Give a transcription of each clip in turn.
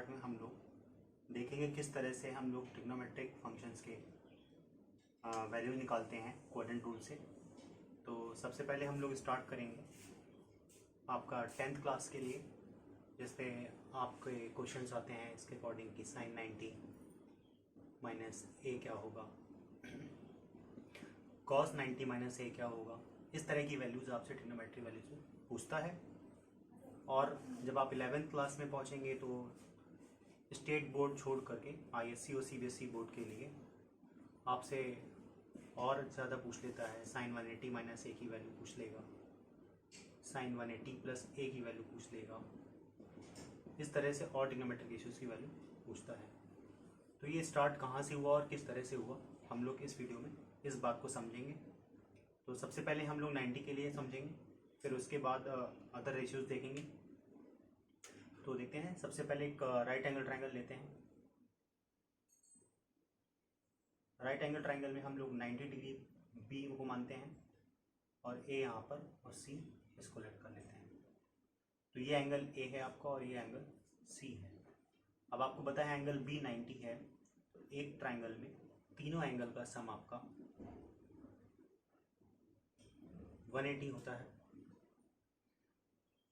Part में हम लोग देखेंगे किस तरह से हम लोग ट्रिग्नोमेट्रिक फंक्शंस के वैल्यू निकालते हैं क्वाड्रेंट टूल से। तो सबसे पहले हम लोग स्टार्ट करेंगे आपका 10th क्लास के लिए, जिसपे आपके क्वेश्चंस आते हैं इसके अकॉर्डिंग कि sin 90 माइनस ए क्या होगा, cos 90 माइनस ए क्या होगा। इस तरह की वैल्यूज़ आपसे ट्रिग्नोमेट्री वैल्यूज पूछता है। और जब आप 11th क्लास में पहुंचेंगे तो स्टेट बोर्ड छोड़ करके ISC और CBSE बोर्ड के लिए आपसे और ज़्यादा पूछ लेता है। sin 180 माइनस ए की वैल्यू पूछ लेगा, sin 180 प्लस ए की वैल्यू पूछ लेगा। इस तरह से और ट्रिग्नोमेट्रिक इश्यूज की वैल्यू पूछता है। तो ये स्टार्ट कहाँ से हुआ और किस तरह से हुआ, हम लोग इस वीडियो में इस बात को समझेंगे। तो सबसे पहले हम लोग 90 के लिए समझेंगे, फिर उसके बाद अदर रेशियोज देखेंगे। तो देखते हैं, सबसे पहले एक राइट एंगल ट्रायंगल लेते हैं। राइट एंगल ट्रायंगल में हम लोग 90 डिग्री बी को मानते हैं और ए यहाँ पर और सी इसको लेट कर लेते हैं। तो ये एंगल ए है आपका और ये एंगल सी है। अब आपको पता है एंगल बी 90 है, तो एक ट्रायंगल में तीनों एंगल का सम आपका 180 होता है।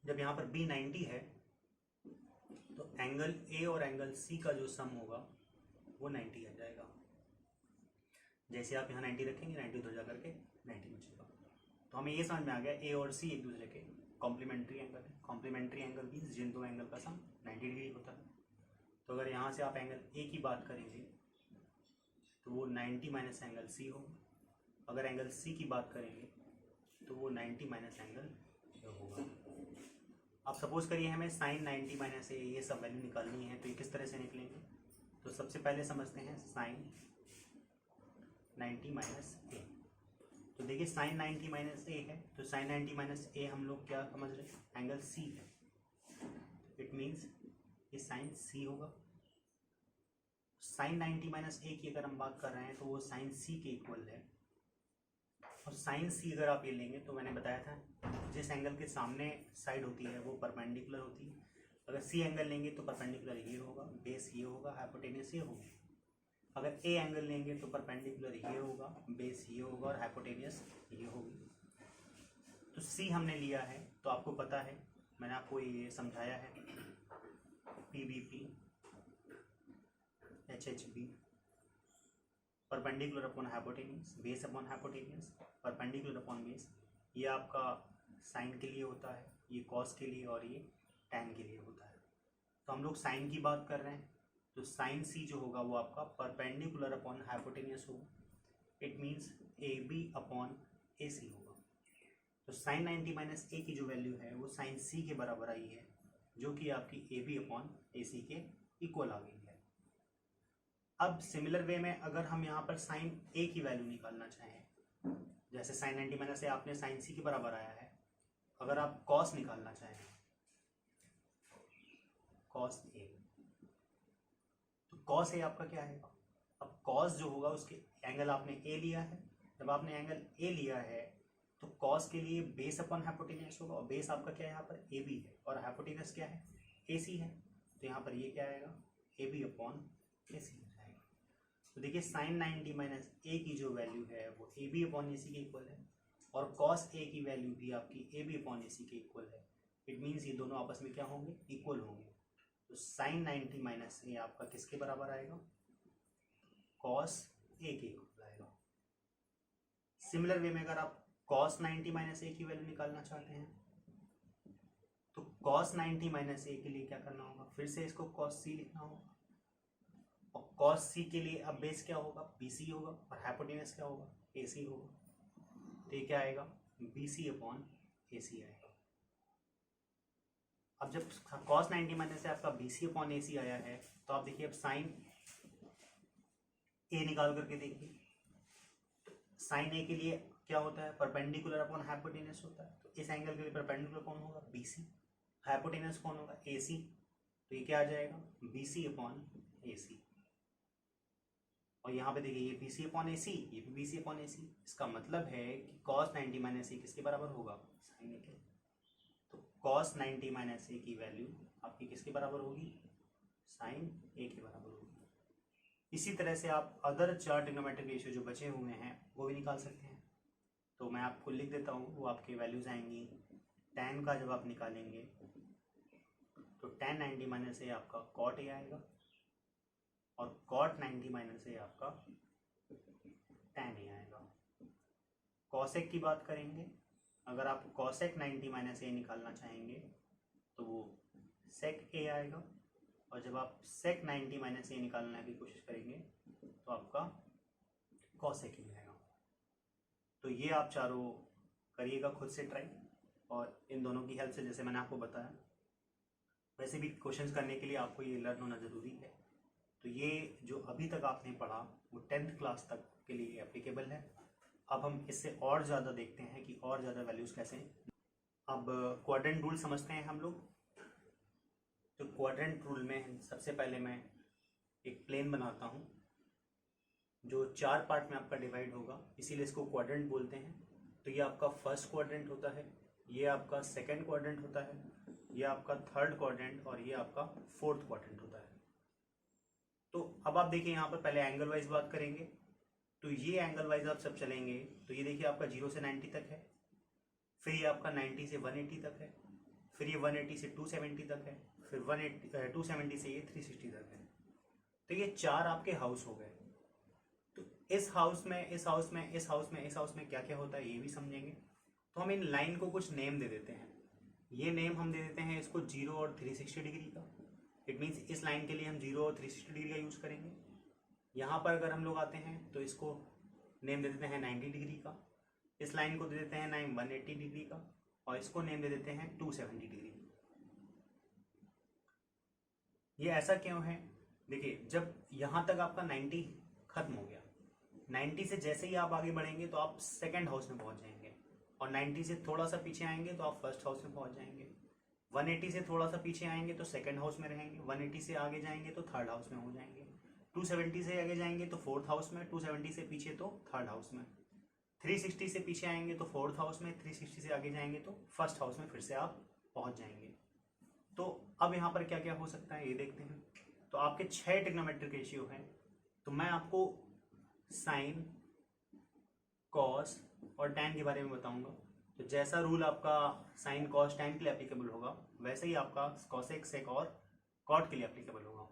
जब यहाँ पर बी 90 है तो एंगल ए और एंगल सी का जो सम होगा वो 90 आ जाएगा। जैसे आप यहाँ 90 रखेंगे, 90 उधर जा करके 90 बचेगा। तो हमें ये समझ में आ गया ए और सी एक दूसरे के कॉम्प्लीमेंट्री एंगल है। कॉम्प्लीमेंट्री एंगल मीन्स जिन दो एंगल का सम 90 डिग्री होता है। तो अगर यहाँ से आप एंगल ए की बात करेंगे तो वो 90 माइनस एंगल सी होगा। अगर एंगल सी की बात करेंगे तो वो 90 माइनस एंगल होगा। अब सपोज करिए हमें sin 90 माइनस ए ये सब वैल्यू निकालनी है, तो ये किस तरह से निकलेंगे। तो सबसे पहले समझते हैं sin 90 माइनस ए। तो देखिए sin 90 माइनस ए है, तो sin 90 माइनस ए हम लोग क्या समझ रहे हैं, एंगल सी है। इट मीन्स ये sin सी होगा। sin 90 माइनस ए की अगर हम बात कर रहे हैं तो वो sin सी के इक्वल है। और sin सी अगर आप ये लेंगे तो मैंने बताया था जिस एंगल के सामने साइड होती है वो परपेंडिकुलर होती है। अगर सी एंगल लेंगे तो परपेंडिकुलर ये होगा, बेस ये होगा, हाइपोटेन्यूस ये होगा। अगर ए एंगल लेंगे तो परपेंडिकुलर ये होगा, बेस ये होगा और हाइपोटेन्यूस ये होगी। तो सी हमने लिया है तो आपको पता है, मैंने आपको ये समझाया है, PBP HHB perpendicular upon hypotenuse, base upon hypotenuse, perpendicular upon base. ये आपका साइन के लिए होता है, ये कॉस के लिए और ये टैन के लिए होता है। तो हम लोग साइन की बात कर रहे हैं तो साइन सी जो होगा वो आपका परपेंडिकुलर अपॉन हाइपोटेन्यूस होगा। It means AB upon AC होगा। तो साइन 90 माइनस ए की जो वैल्यू है वो साइन सी के बराबर आई है, जो कि आपकी AB अपॉन AC के इक्वल आ गई है। अब सिमिलर वे में अगर हम यहाँ पर साइन ए की वैल्यू निकालना चाहें, जैसे साइन 90 माइनस ए आपने साइन सी के बराबर आया है, अगर आप कॉस निकालना चाहें कॉस ए, तो कॉस ए आपका क्या है। अब कॉस जो होगा उसके एंगल आपने ए लिया है। जब आपने एंगल ए लिया है तो कॉस के लिए बेस अपॉन हाइपोटेन्यूस होगा, और बेस आपका क्या है यहाँ पर AB है और हाइपोटेन्यूस क्या है AC है। तो यहाँ पर ये क्या आएगा, AB अपॉन AC हो जाएगा। तो देखिए साइन 90 माइनस ए की जो वैल्यू है वो AB अपॉन AC के इक्वल है और कॉस ए की वैल्यू भी आपकी AB अपॉन AC के इक्वल है। इट मीन्स ये दोनों आपस में क्या होंगे, इक्वल होंगे। तो साइन 90 माइनस ए आपका किसके बराबर आएगा, कॉस ए के इक्वल आएगा। सिमिलर वे में अगर आप कॉस 90 माइनस ए की वैल्यू निकालना चाहते हैं तो कॉस 90 माइनस ए के लिए क्या करना होगा, फिर से इसको कॉस सी लिखना होगा। और कॉस सी के लिए अब बेस क्या होगा, BC होगा और हाइपोटेन्यूस क्या होगा, AC होगा। तो ये क्या आएगा, BC अपॉन AC आएगा। अब जब cos 90 माइनस से आपका BC अपॉन AC आया है तो आप देखिए अब साइन ए निकाल करके देखिए। साइन ए के लिए क्या होता है, परपेंडिकुलर अपॉन हाइपोटेन्यूस होता है। तो इस एंगल के लिए परपेंडिकुलर कौन होगा, BC। हाइपोटेन्यूस कौन होगा, AC। तो ये क्या आ जाएगा, BC अपॉन AC। और यहाँ पे देखिए ये BC अपॉन AC, ये भी BC अपॉन AC। इसका मतलब है कि cos 90 माइनस ए किसके बराबर होगा, साइन ए के। तो cos 90 माइनस ए की वैल्यू आपकी किसके बराबर होगी, साइन ए के बराबर होगी। इसी तरह से आप अदर 4 ट्रिग्नोमेट्रिक रेशियो जो बचे हुए हैं वो भी निकाल सकते हैं। तो मैं आपको लिख देता हूँ, वो आपके वैल्यूज आएंगी। tan का जब आप निकालेंगे तो tan 90 माइनस ए आपका cot ए आएगा, और cot 90 माइनस ए आपका tan ए आएगा। cosec की बात करेंगे, अगर आप cosec 90 माइनस ए निकालना चाहेंगे तो वो sec ए आएगा, और जब आप sec 90 माइनस ए निकालने की कोशिश करेंगे तो आपका cosec ए आएगा। तो ये आप चारों करिएगा खुद से ट्राई, और इन दोनों की हेल्प से जैसे मैंने आपको बताया, वैसे भी क्वेश्चंस करने के लिए आपको ये लर्न होना ज़रूरी है। तो ये जो अभी तक आपने पढ़ा वो 10th क्लास तक के लिए एप्लीकेबल है। अब हम इससे और ज़्यादा देखते हैं कि और ज़्यादा वैल्यूज़ कैसे हैं। अब क्वाड्रेंट रूल समझते हैं हम लोग। तो क्वाड्रेंट रूल में सबसे पहले मैं एक प्लेन बनाता हूँ जो 4 पार्ट में आपका डिवाइड होगा, इसीलिए इसको क्वाड्रेंट बोलते हैं। तो ये आपका फर्स्ट क्वाड्रेंट होता है, ये आपका सेकंड क्वाड्रेंट होता है, ये आपका थर्ड क्वाड्रेंट, और ये आपका फोर्थ क्वाड्रेंट होता है। तो अब आप देखिए यहाँ पर पहले एंगल वाइज बात करेंगे। तो ये एंगल वाइज आप सब चलेंगे तो ये देखिए आपका 0 से 90 तक है, फिर ये आपका 90 से 180 तक है, फिर ये 180 से 270 तक है, फिर 270 से ये 360 तक है। तो ये 4 आपके हाउस हो गए। तो इस हाउस में, इस हाउस में, इस हाउस में, इस हाउस में क्या क्या होता है ये भी समझेंगे। तो हम इन लाइन को कुछ नेम दे देते हैं। ये नेम हम दे देते हैं इसको 0 और 360 डिग्री का। इट मीन्स इस लाइन के लिए हम 0 और 360 डिग्री का यूज़ करेंगे। यहाँ पर अगर हम लोग आते हैं तो इसको नेम दे देते हैं 90 डिग्री का, इस लाइन को दे देते हैं 180 डिग्री का, और इसको नेम दे देते हैं 270 डिग्री। ये ऐसा क्यों है? देखिए, जब यहाँ तक आपका 90 खत्म हो गया, 90 से जैसे ही आप आगे बढ़ेंगे तो आप सेकंड हाउस में पहुंच जाएंगे, और 90 से थोड़ा सा पीछे आएंगे तो आप फर्स्ट हाउस में पहुंच जाएंगे। 180 से थोड़ा सा पीछे आएंगे तो सेकंड हाउस में रहेंगे, 180 से आगे जाएंगे तो थर्ड हाउस में हो जाएंगे, 270 से आगे जाएंगे तो फोर्थ हाउस में, 270 से पीछे तो थर्ड हाउस में, 360 से पीछे आएंगे तो फोर्थ हाउस में, 360 से आगे जाएंगे तो फर्स्ट हाउस में फिर से आप पहुंच जाएंगे। तो अब यहाँ पर क्या क्या हो सकता है ये देखते हैं। तो आपके 6 ट्रिग्नोमेट्रिक रेशियो हैं। तो मैं आपको साइन, कॉस और टैन के बारे में बताऊंगा। तो जैसा रूल आपका साइन, कॉस, टैन के लिए एप्लीकेबल होगा, वैसे ही आपका कॉसेक, सेक और कॉट के लिए एप्लीकेबल होगा।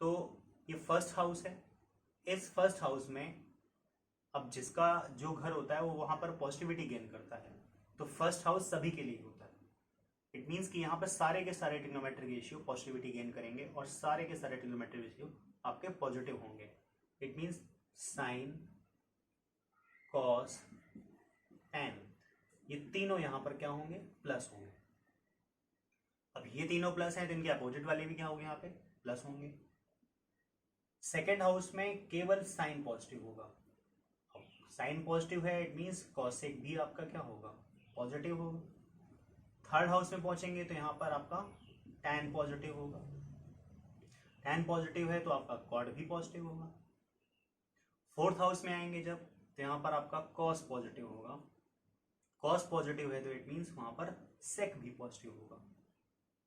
तो ये फर्स्ट हाउस है। इस फर्स्ट हाउस में अब जिसका जो घर होता है वो वहां पर पॉजिटिविटी गेन करता है। तो फर्स्ट हाउस सभी के लिए होता है। इट मीन्स कि यहाँ पर सारे के सारे ट्रिग्नोमेट्रिक रेशियो पॉजिटिविटी गेन करेंगे, और सारे के सारे ट्रिग्नोमेट्रिक रेशियो आपके पॉजिटिव होंगे। It means sign, cos, tan, ये तीनों यहाँ पर क्या होंगे? प्लस होंगे। अब ये तीनों प्लस हैं तो इनके अपोजिट वाले भी क्या होंगे? यहाँ पे प्लस होंगे। सेकेंड हाउस में केवल साइन पॉजिटिव होगा। साइन पॉजिटिव है, इट मीन्स कॉसेक भी आपका क्या होगा? पॉजिटिव होगा। थर्ड हाउस में पहुंचेंगे तो यहाँ पर आपका टैन पॉजिटिव होगा। टैन पॉजिटिव है तो आपका कॉट भी पॉजिटिव होगा। फोर्थ हाउस में आएंगे जब, तो यहाँ पर आपका कॉस पॉजिटिव होगा। कॉस पॉजिटिव है तो इट मीन्स वहां पर सेक भी पॉजिटिव होगा।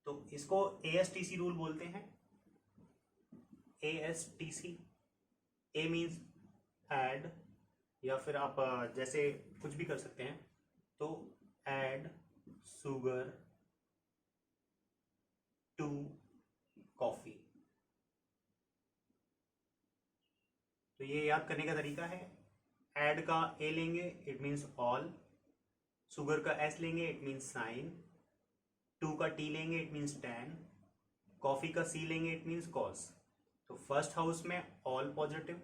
तो इसको ASTC रूल बोलते हैं। ASTC, ए मीन्स ऐड, या फिर आप जैसे कुछ भी कर सकते हैं। तो ऐड सुगर टू कॉफी। तो ये याद करने का तरीका है। ऐड का ए लेंगे, इट मीन्स ऑल। सुगर का एस लेंगे, इट मीन्स साइन। टू का टी लेंगे, इट मीन्स टैन। कॉफी का सी लेंगे, इट मीन्स कॉस। तो फर्स्ट हाउस में ऑल पॉजिटिव,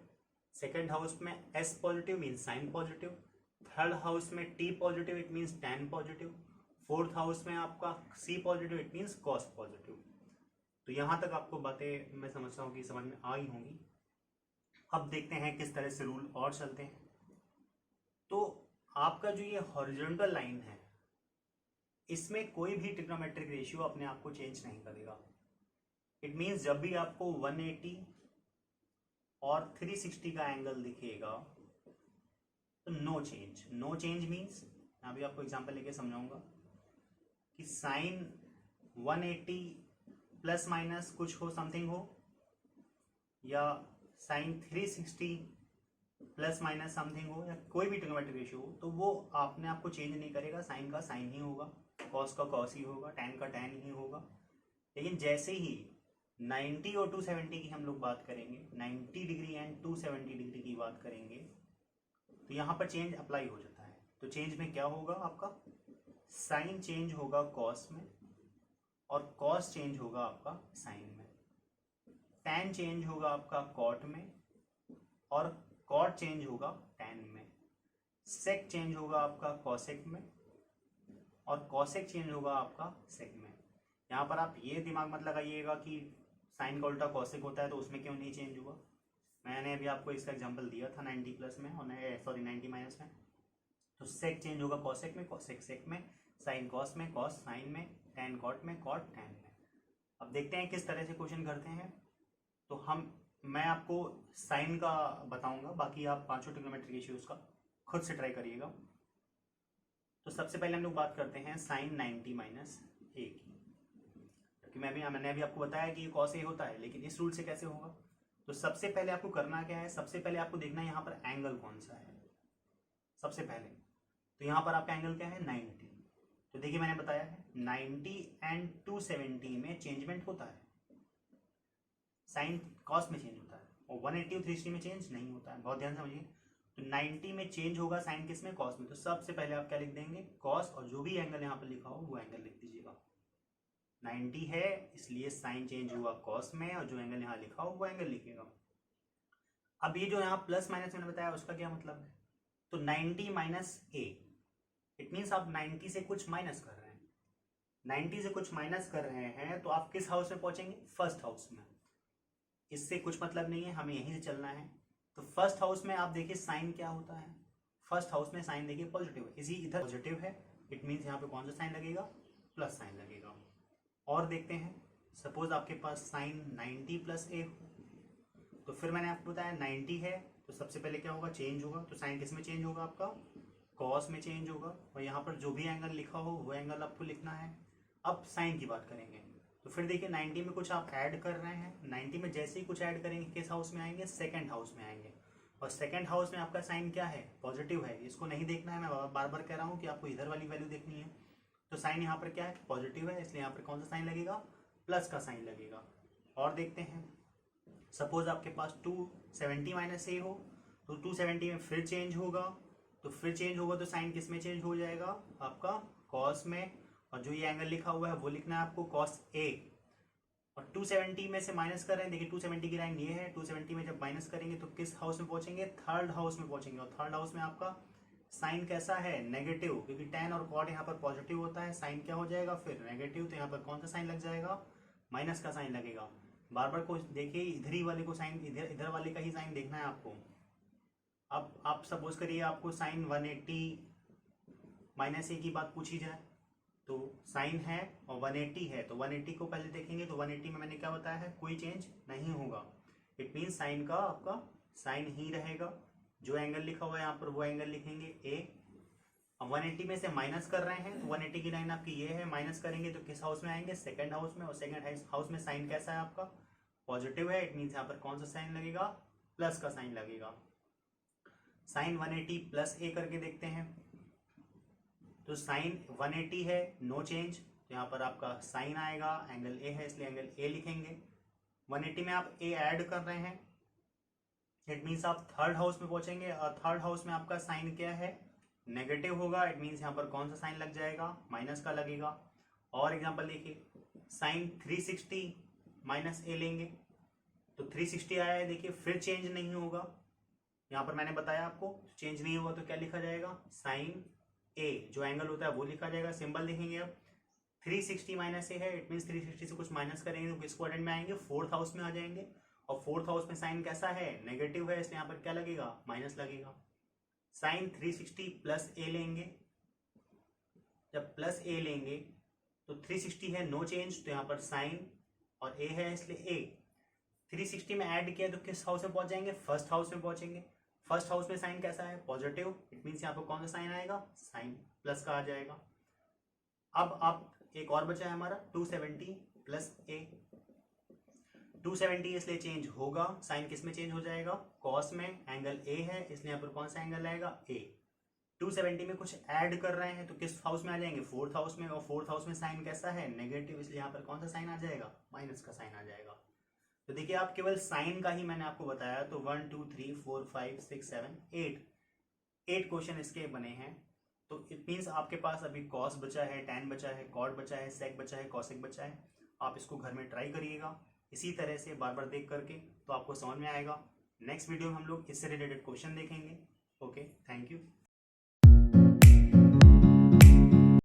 सेकेंड हाउस में S positive means sine positive, third house में T positive it means tan positive, fourth house में आपका C positive it means cos positive. तो यहां तक आपको बातें मैं समझता हूँ कि समझ में आई होंगी। अब देखते हैं किस तरह से रूल और चलते हैं। तो आपका जो ये हॉरिजॉन्टल लाइन है, इसमें कोई भी ट्रिग्नोमेट्रिक रेशियो अपने आप को चेंज नहीं करेगा। इट मीन्स जब भी आपको 180 और 360 का एंगल दिखेगा तो no change. No change means, मैं अभी आपको एग्जांपल लेके समझाऊंगा कि साइन 180 प्लस माइनस कुछ हो, समथिंग हो, या साइन 360 प्लस माइनस समथिंग हो, या कोई भी ट्रिग्नोमेट्रिक रेशियो हो, तो वो आपने आपको चेंज नहीं करेगा, साइन का साइन ही होगा, कॉस का कॉस ही होगा, टैन का टैन ही होगा। लेकिन जैसे ही 90 और 270 की हम लोग बात करेंगे, 90 डिग्री एंड 270 डिग्री की बात करेंगे, तो यहाँ पर चेंज अप्लाई हो जाता है। तो चेंज में क्या होगा आपका, साइन चेंज होगा कॉस में, और कॉस चेंज होगा आपका साइन में, टैन चेंज होगा आपका कॉट में, और कॉट चेंज होगा टैन में, सेक चेंज होगा आपका कॉसेक में, और कॉसेक चेंज होगा आपका सेक में। यहाँ पर आप ये दिमाग मत लगाइएगा कि साइन का उल्टा कॉसेक होता है तो उसमें क्यों नहीं चेंज हुआ। मैंने अभी आपको इसका एग्जांपल दिया था 90 प्लस में और 90 माइनस में। तो सेक चेंज होगा कॉसेक में, कॉसेक सेक में, साइन कॉस में, कॉस साइन में, टैन कॉट में, कॉट टैन में। अब देखते हैं किस तरह से क्वेश्चन करते हैं। तो मैं आपको साइन का बताऊंगा, बाकी आप पांचों ट्रिग्नोमेट्रिक रेशियोज का खुद से ट्राई करिएगा। तो सबसे पहले हम लोग बात करते हैं साइन 90 माइनस ए की, क्योंकि मैंने अभी आपको बताया कि ये कॉस ए होता है, लेकिन इस रूल से कैसे होगा। तो सबसे पहले आपको करना क्या है, सबसे पहले आपको देखना है यहाँ पर एंगल कौन सा है सबसे पहले। तो यहाँ पर आपका एंगल क्या है, 90। तो देखिए मैंने बताया है 90 एंड 270 में चेंजमेंट होता है, साइन कॉस में चेंज होता है, और 180 और 360 में चेंज नहीं होता है, बहुत ध्यान समझिए। तो 90 में चेंज होगा साइन किस में, कॉस में। तो सबसे पहले आप क्या लिख देंगे, कॉस, और जो भी एंगल यहाँ पर लिखा हो वो एंगल लिख दीजिएगा। 90 है इसलिए साइन चेंज हुआ कॉस में, और जो एंगल यहाँ लिखा हो वो एंगल लिखिएगा। अब ये जो यहाँ प्लस माइनस मैंने बताया उसका क्या मतलब है, तो 90 माइनस ए, इट मीन्स आप 90 से कुछ माइनस कर रहे हैं। 90 से कुछ माइनस कर रहे हैं तो आप किस हाउस में पहुंचेंगे, फर्स्ट हाउस में। इससे कुछ मतलब नहीं है, हमें यहीं से चलना है। तो फर्स्ट हाउस में आप देखिए साइन क्या होता है, फर्स्ट हाउस में साइन देखिए पॉजिटिव है, इसी इधर पॉजिटिव है, इट मीन्स यहाँ पे कौन सा साइन लगेगा, प्लस साइन लगेगा। और देखते हैं, सपोज आपके पास साइन 90 प्लस ए हो, तो फिर मैंने आपको बताया 90 है तो सबसे पहले क्या होगा, चेंज होगा। तो साइन किस में चेंज होगा, आपका कॉस में चेंज होगा, और यहाँ पर जो भी एंगल लिखा हो वो एंगल आपको लिखना है। अब साइन की बात करेंगे, तो फिर देखिए 90 में कुछ आप ऐड कर रहे हैं, 90 में जैसे ही कुछ ऐड करेंगे किस हाउस में आएंगे, सेकंड हाउस में आएंगे। और सेकंड हाउस में आपका साइन क्या है, पॉजिटिव है। इसको नहीं देखना है, मैं बार बार कह रहा हूँ कि आपको इधर वाली वैल्यू देखनी है। तो साइन यहाँ पर क्या है, पॉजिटिव है, इसलिए यहाँ पर कौन सा साइन लगेगा, प्लस का साइन लगेगा। और देखते हैं, सपोज आपके पास 270 माइनस ए हो, तो 270 में फिर चेंज होगा, तो फिर चेंज होगा तो साइन किस में चेंज हो जाएगा, आपका कॉस में, और जो ये एंगल लिखा हुआ है वो लिखना है आपको कॉस ए। और 270 में से माइनस कर रहे हैं, देखिए 270 की लाइन ये है, 270 में जब माइनस करेंगे तो किस हाउस में पहुंचेंगे, थर्ड हाउस में पहुंचेंगे। और थर्ड हाउस में आपका साइन कैसा है, नेगेटिव, क्योंकि टैन और कॉट यहाँ पर पॉजिटिव होता है, साइन क्या हो जाएगा फिर नेगेटिव, तो यहाँ पर कौन सा साइन लग जाएगा, माइनस का साइन लगेगा। बार बार को देखिए इधर ही वाले को साइन, इधर वाले का ही साइन देखना है आपको। अब आप सपोज करिए आपको साइन 180 माइनस ए की बात पूछी जाए, तो साइन है और 180 है, तो 180 को पहले देखेंगे, तो 180 में मैंने क्या बताया है, कोई चेंज नहीं होगा। इट मीन साइन का आपका साइन ही रहेगा, जो एंगल लिखा हुआ है यहाँ पर वो एंगल लिखेंगे ए। अब 180 में से माइनस कर रहे हैं, तो 180 की लाइन आपकी ये है, माइनस करेंगे तो किस हाउस में आएंगे, सेकंड हाउस में। और सेकंड हाउस में साइन कैसा है आपका, पॉजिटिव है, इट मीन्स यहाँ पर कौन सा साइन लगेगा, प्लस का साइन लगेगा। साइन 180 प्लस ए करके देखते हैं, तो साइन 180 है, नो चेंज, तो यहाँ पर आपका साइन आएगा, एंगल ए है इसलिए एंगल ए लिखेंगे। 180 में आप ए ऐड कर रहे हैं, इट मीन्स आप थर्ड हाउस में पहुंचेंगे, और थर्ड हाउस में आपका साइन क्या है, नेगेटिव होगा, इट मीन्स यहाँ पर कौन सा साइन लग जाएगा, माइनस का लगेगा। और एग्जांपल देखिए, साइन 360 माइनस ए लेंगे, तो 360 आया है, देखिए फिर चेंज नहीं होगा, यहाँ पर मैंने बताया आपको चेंज नहीं होगा तो क्या लिखा जाएगा, साइन ए, जो एंगल होता है वो लिखा जाएगा, सिंबल लिखेंगे। अब 360 माइनस ए है, इट मीन्स 360 से कुछ माइनस करेंगे तो किस क्वाड्रेंट में आएंगे, फोर्थ हाउस में आ जाएंगे, और फोर्थ हाउस में साइन कैसा है, नेगेटिव है, इसलिए यहाँ पर क्या लगेगा, माइनस लगेगा। साइन 360 प्लस ए लेंगे, जब प्लस ए लेंगे तो 360 है, नो चेंज, तो यहाँ पर साइन और ए है इसलिए ए। 360 में ऐड किया तो किस हाउस में पहुंच जाएंगे, फर्स्ट हाउस में पहुंचेंगे। फर्स्ट हाउस में साइन कैसा है, पॉजिटिव, इट मीन्स यहाँ पर कौन सा साइन आएगा, साइन प्लस का आ जाएगा। अब एक और बचा है हमारा 270 प्लस ए। 270 इसलिए चेंज होगा, साइन किस में चेंज हो जाएगा, कॉस में। एंगल ए है इसलिए यहाँ पर कौन सा एंगल आएगा, ए। 270 में कुछ ऐड कर रहे हैं तो किस हाउस में आ जाएंगे, फोर्थ हाउस में, और फोर्थ हाउस में साइन कैसा है, नेगेटिव, इसलिए यहाँ पर कौन सा साइन आ जाएगा, माइनस का साइन आ जाएगा। तो देखिए आप केवल साइन का ही मैंने आपको बताया, तो 1 2 3 4 5 6 7 8 क्वेश्चन इसके बने हैं। तो इट मीन्स आपके पास अभी कॉस बचा है, टैन बचा है, कॉट बचा है, सेक बचा है, कॉसेक बचा है। आप इसको घर में ट्राई करिएगा इसी तरह से बार बार देख करके, तो आपको समझ में आएगा। नेक्स्ट वीडियो में हम लोग इससे रिलेटेड क्वेश्चन देखेंगे। Okay, thank you.